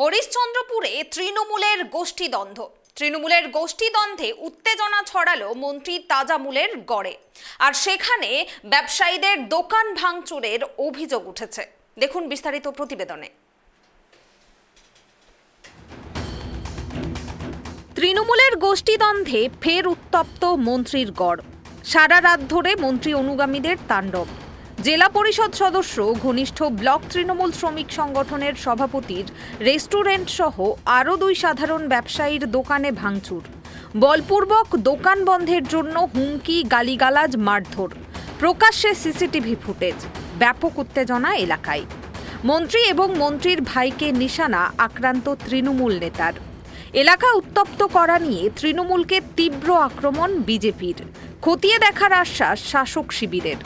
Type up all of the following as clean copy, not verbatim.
হরিশ্চন্দ্রপুরে তৃণমূলের গোষ্ঠীদ্বন্দ্বে উত্তেজনা ছড়ালো মন্ত্রী তাজামুলের গড়ে। আর সেখানে ব্যবসায়ীদের দোকান ভাঙচুরের অভিযোগ উঠেছে। দেখুন বিস্তারিত প্রতিবেদনে। তৃণমূলের গোষ্ঠীদ্বন্দ্বে ফের উত্তপ্ত মন্ত্রীর গড়। সারা রাত ধরে মন্ত্রী অনুগামীদের তাণ্ডব। জেলা পরিষদ সদস্য ঘনিষ্ঠ ব্লক তৃণমূল শ্রমিক সংগঠনের সভাপতির রেস্টুরেন্ট সহ আরও 2 সাধারণ ব্যবসায়ীর দোকানে ভাঙচুর। বলপূর্বক দোকান বন্ধের জন্য হুমকি, গালিগালাজ, মারধর। প্রকাশ্যে সিসিটিভি ফুটেজ। ব্যাপক উত্তেজনা এলাকায়। মন্ত্রী এবং মন্ত্রীর ভাইকে নিশানা আক্রান্ত তৃণমূল নেতার। এলাকা উত্তপ্ত করা নিয়ে তৃণমূলকে তীব্র আক্রমণ বিজেপির। খতিয়ে দেখার আশ্বাস শাসক শিবিরের।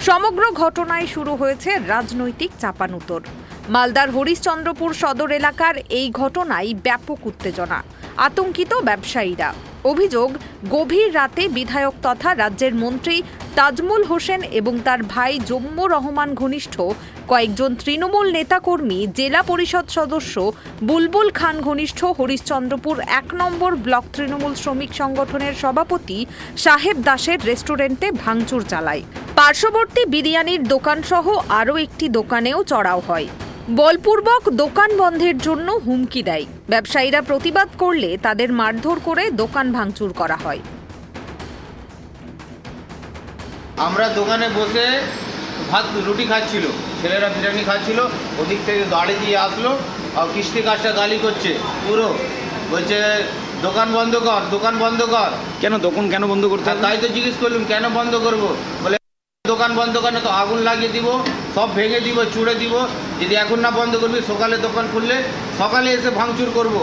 সমগ্র ঘটনায় শুরু হয়েছে রাজনৈতিক চাপানুতর। মালদার হরিশ্চন্দ্রপুর সদর এলাকার এই ঘটনায় ব্যাপক উত্তেজনা। আতঙ্কিত ব্যবসায়ীরা। অভিযোগ, গভীর রাতে বিধায়ক তথা রাজ্যের মন্ত্রী তাজমুল হোসেন এবং তার ভাই জম্মু রহমান ঘনিষ্ঠ কয়েকজন তৃণমূল নেতাকর্মী, জেলা পরিষদ সদস্য বুলবুল খান ঘনিষ্ঠ হরিশ্চন্দ্রপুর 1 নম্বর ব্লক তৃণমূল শ্রমিক সংগঠনের সভাপতি সাহেব দাসের রেস্টুরেন্টে ভাঙচুর চালায়। পার্শ্ববর্তী বিরিয়ানির দোকানসহ আরও একটি দোকানেও চড়াও হয়। বলপূর্বক দোকান বন্ধের জন্য হুমকি দেয়। ব্যবসায়ীরা প্রতিবাদ করলে তাদের মারধর করে দোকান ভাঙচুর করা হয়। আমরা দোকানে বসে ভাত রুটি খাচ্ছিল, ছেলেরা বিরিয়ানি খাচ্ছিল, ওদিক থেকে গাড়ি দিয়ে আসলো আর কিস্তি কাজটা গালি করছে পুরো, বলছে দোকান বন্ধ কর, দোকান বন্ধ কর। কেন বন্ধ করতে? তাই তো জিজ্ঞেস করলাম কেন বন্ধ করবো, বলে দোকান বন্ধ করে তো আগুন লাগিয়ে দিব, সব ভেঙে দিব, চুড়ে দিব, যদি এখন না বন্ধ করবি সকালে দোকান খুললে সকালে এসে ভাঙচুর করব।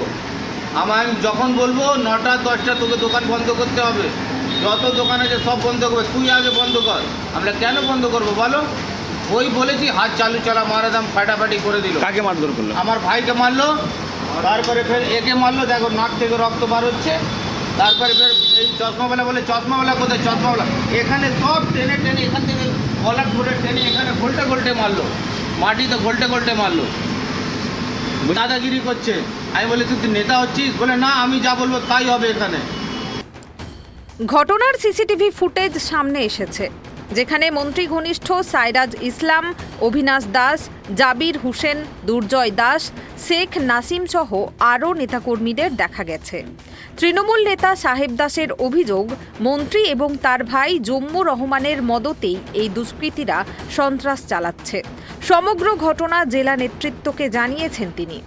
আমি যখন বলবো 9টা 10টা তোকে দোকান বন্ধ করতে হবে, যত দোকান আছে সব বন্ধ করবে, তুই আগে বন্ধ কর। আমরা কেন বন্ধ করবো বলো? ওই বলেছি হাত চালু চালা মারাদাম ফাটাফাটি করে দিল। কাকে মারধর করলো? আমার ভাইকে মারলো, তারপরে ফের একে মারলো, দেখো নাক থেকে রক্ত বার হচ্ছে। তারপরে ফের এই চশমাওয়ালা বলে, চশমাওয়ালা কোথায়? চশমাওয়ালা এখানে সব টেনে টেনে এখান থেকে গলা ধরে টেনে এখানে ঘোল্টে মারলো, মাটিতে ঘোল্টে মারলো, দাদাগিরি করছে। আমি বলি তুই নেতা হচ্ছিস? বলে না, আমি যা বলবো তাই হবে এখানে। ঘটনার সিসিটিভি ফুটেজ সামনে এসেছে, যেখানে মন্ত্রী ঘনিষ্ঠ সাইরাজ ইসলাম, অভিনাশ দাস, জাবির হোসেন, দুর্জয় দাস, শেখ নাসিম সহ আরও নেতাকর্মীদের দেখা গেছে। তৃণমূল নেতা সাহেব দাসের অভিযোগ, মন্ত্রী এবং তার ভাই জম্মু রহমানের মদতেই এই দুষ্কৃতীরা সন্ত্রাস চালাচ্ছে। সমগ্র ঘটনা জেলা নেতৃত্বকে জানিয়েছেন তিনি।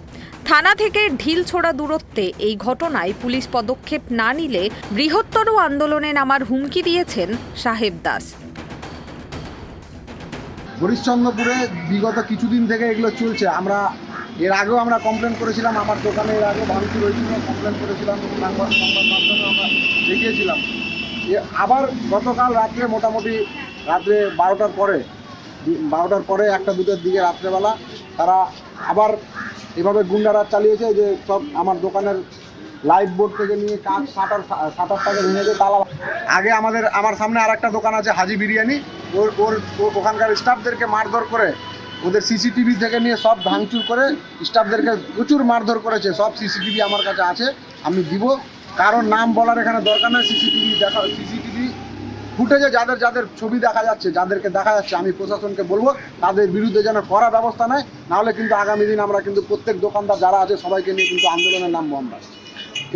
থানা থেকে ঢিল ছোড়া দূরত্বে এই ঘটনায় পুলিশ পদক্ষেপ না নিলে বৃহত্তর আন্দোলনে নামার হুমকি দিয়েছেন সাহেব দাস। হরিশ্চন্দ্রপুরে বিগত কিছুদিন থেকে এগুলো চলছে। এর আগেও আমরা কমপ্লেন করেছিলাম, আমার দোকানে এর আগে ভাঙচুর হয়েছিল, কমপ্লেন করেছিলাম, সংবাদ মাধ্যমে আমরা দেখিয়েছিলাম। আবার গতকাল রাত্রে মোটামুটি রাত্রে 12টার পরে 1টা 2টার দিকে রাত্রেবেলা তারা আবার এভাবে গুন্ডারাজ চালিয়েছে, যে সব আমার দোকানের লাইট বোর্ড থেকে নিয়ে কাঁচ শাটারটাকে ভেঙেছে, তালা। আগে আমার সামনে আর একটা দোকান আছে হাজি বিরিয়ানি, ওর ওখানকার স্টাফদেরকে মারধর করে, ওদের সিসিটিভি থেকে নিয়ে সব ভাঙচুর করে স্টাফদেরকে প্রচুর মারধর করেছে। সব সিসিটিভি আমার কাছে আছে, আমি দিব। কারণ নাম বলার এখানে দরকার নেই। সিসিটিভি ফুটেজে যাদের ছবি দেখা যাচ্ছে, যাদেরকে দেখা যাচ্ছে, আমি প্রশাসনকে বলবো তাদের বিরুদ্ধে যেন কড়া ব্যবস্থা নেয়, নাহলে কিন্তু আগামী দিন আমরা কিন্তু প্রত্যেক দোকানদার যারা আছে সবাইকে নিয়ে কিন্তু আন্দোলনের নামবো আমরা।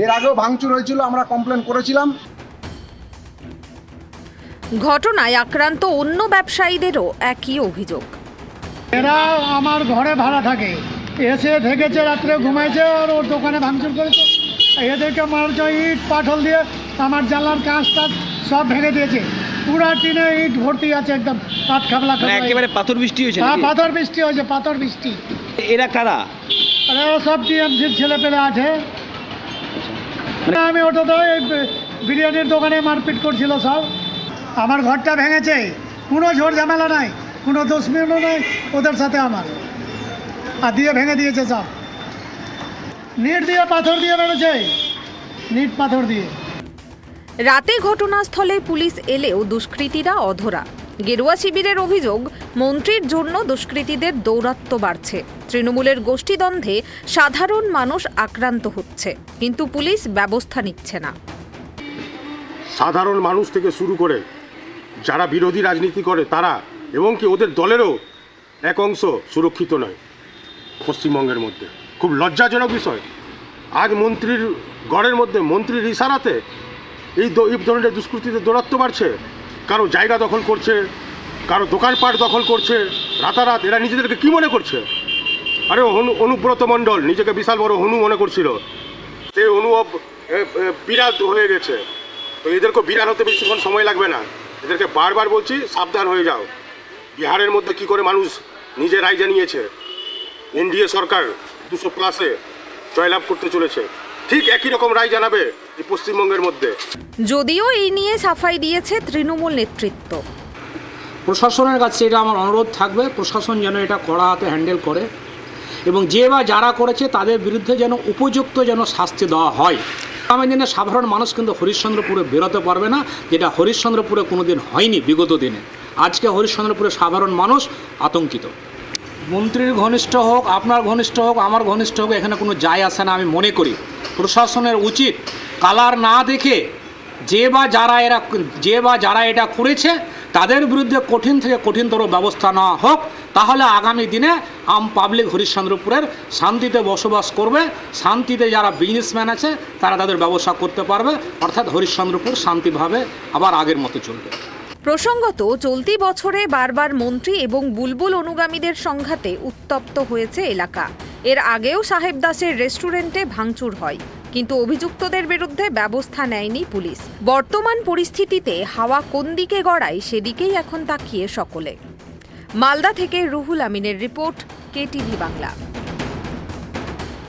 এর আগেও ভাঙচুর হয়েছিল, আমরা কমপ্লেন করেছিলাম। ঘটনায় আক্রান্ত অন্য ব্যবসায়ীদেরও একই অভিযোগ। এরা আমার ঘরে ভাড়া থাকে, এসে থেকেছে, রাত্রে ঘুমাইছে আর ওর দোকানে ভাঙচুর করেছে। এদেরকে মারছে ইট পাথর দিয়ে, আমার জানলার কাঁচ টাচ সব ভেঙে দিয়েছে। পুরা টিনে ইট ভর্তি আছে, একদম পাত খাবলা। একেবারে পাথর বৃষ্টি হয়েছে? হ্যাঁ, পাথর বৃষ্টি হয়েছে, পাথর বৃষ্টি। এরা কারা? আরে সব টিএমসির ছেলে পেলে আছে। আমি ওটাতে এই বিরিয়ানির দোকানে মারপিট করছিল সব। আমার ঘরটা ভেঙেছে, কোনো ঝড় ঝামেলা নাই, কোনো দুশ্মনও নাই ওদের সাথে আমার। আর দিয়ে ভেঙে দিয়েছে সব, নিট দিয়ে পাথর দিয়ে বেরোছে, নিট পাথর দিয়ে। রাতে ঘটনাস্থলে পুলিশ এলেও দুষ্কৃতীরা অধরা। গেরুয়া শিবিরের অভিযোগ, মন্ত্রীর জন্য দুষ্কৃতীদের দৌরাত্ম্য বাড়ছে। তৃণমূলের গোষ্ঠীদ্বন্দ্বে সাধারণ মানুষ আক্রান্ত হচ্ছে, কিন্তু পুলিশ ব্যবস্থা নিচ্ছে না। সাধারণ মানুষ থেকে শুরু করে যারা বিরোধী রাজনীতি করে তারা এবং কি ওদের দলেরও এক অংশ সুরক্ষিত নয় পশ্চিমবঙ্গের মধ্যে। খুব লজ্জাজনক বিষয়, আজ মন্ত্রীর গড়ের মধ্যে মন্ত্রীর ইশারাতে এই ধরনের দুষ্কৃতীদের দৌরাত্ম্য বাড়ছে। কারো জায়গা দখল করছে, কারো দোকানপাট দখল করছে রাতারাত। এরা নিজেদেরকে কি মনে করছে? আরে অনুব্রত মণ্ডল নিজেকে বিশাল বড় হনু মনে করছিল, সে অনুভব বিরাট হয়ে গেছে। তো এদেরকে বিরাট হতে বেশিক্ষণ সময় লাগবে না। এদেরকে বারবার বলছি সাবধান হয়ে যাও। বিহারের মধ্যে কি করে মানুষ নিজে রায় জানিয়েছে, এনডিএ সরকার 200+ জয়লাভ করতে চলেছে, ঠিক একই রকম রায় জানাবে এই পশ্চিমবঙ্গের মধ্যে। যদিও এই নিয়ে সাফাই দিয়েছে তৃণমূল নেতৃত্ব। প্রশাসনের কাছে এটা আমার অনুরোধ থাকবে, প্রশাসন যেন এটা কড়া হাতে হ্যান্ডেল করে এবং যে বা যারা করেছে তাদের বিরুদ্ধে যেন উপযুক্ত শাস্তি দেওয়া হয়। আগামী দিনে সাধারণ মানুষ কিন্তু হরিশ্চন্দ্রপুরে বেরোতে পারবে না, যেটা হরিশ্চন্দ্রপুরে কোনোদিন হয়নি বিগত দিনে। আজকে হরিশ্চন্দ্রপুরে সাধারণ মানুষ আতঙ্কিত। মন্ত্রীর ঘনিষ্ঠ হোক, আপনার ঘনিষ্ঠ হোক, আমার ঘনিষ্ঠ হোক, এখানে কোনো যায় আসে না। আমি মনে করি প্রশাসনের উচিত কালার না দেখে যে বা যারা এটা করেছে তাদের বিরুদ্ধে কঠিন থেকে কঠিনতর ব্যবস্থা নেওয়া হোক। তাহলে আগামী দিনে আম পাবলিক হরিশ্চন্দ্রপুরের শান্তিতে বসবাস করবে, শান্তিতে যারা বিজনেসম্যান আছে তারা তাদের ব্যবসা করতে পারবে, অর্থাৎ হরিশ্চন্দ্রপুর শান্তিভাবে আবার আগের মতো চলবে। প্রসঙ্গত, চলতি বছরে বারবার মন্ত্রী এবং বুলবুল অনুগামীদের সংঘাতে উত্তপ্ত হয়েছে এলাকা। এর আগেও সাহেব দাসের রেস্টুরেন্টে ভাঙচুর হয়, কিন্তু অভিযুক্তদের বিরুদ্ধে ব্যবস্থা নেয়নি পুলিশ। বর্তমান পরিস্থিতিতে হাওয়া কোন দিকে গড়ায় সেদিকেই এখন তাকিয়ে সকলে। মালদা থেকে রুহুল আমিনের রিপোর্ট, কেটিভি বাংলা।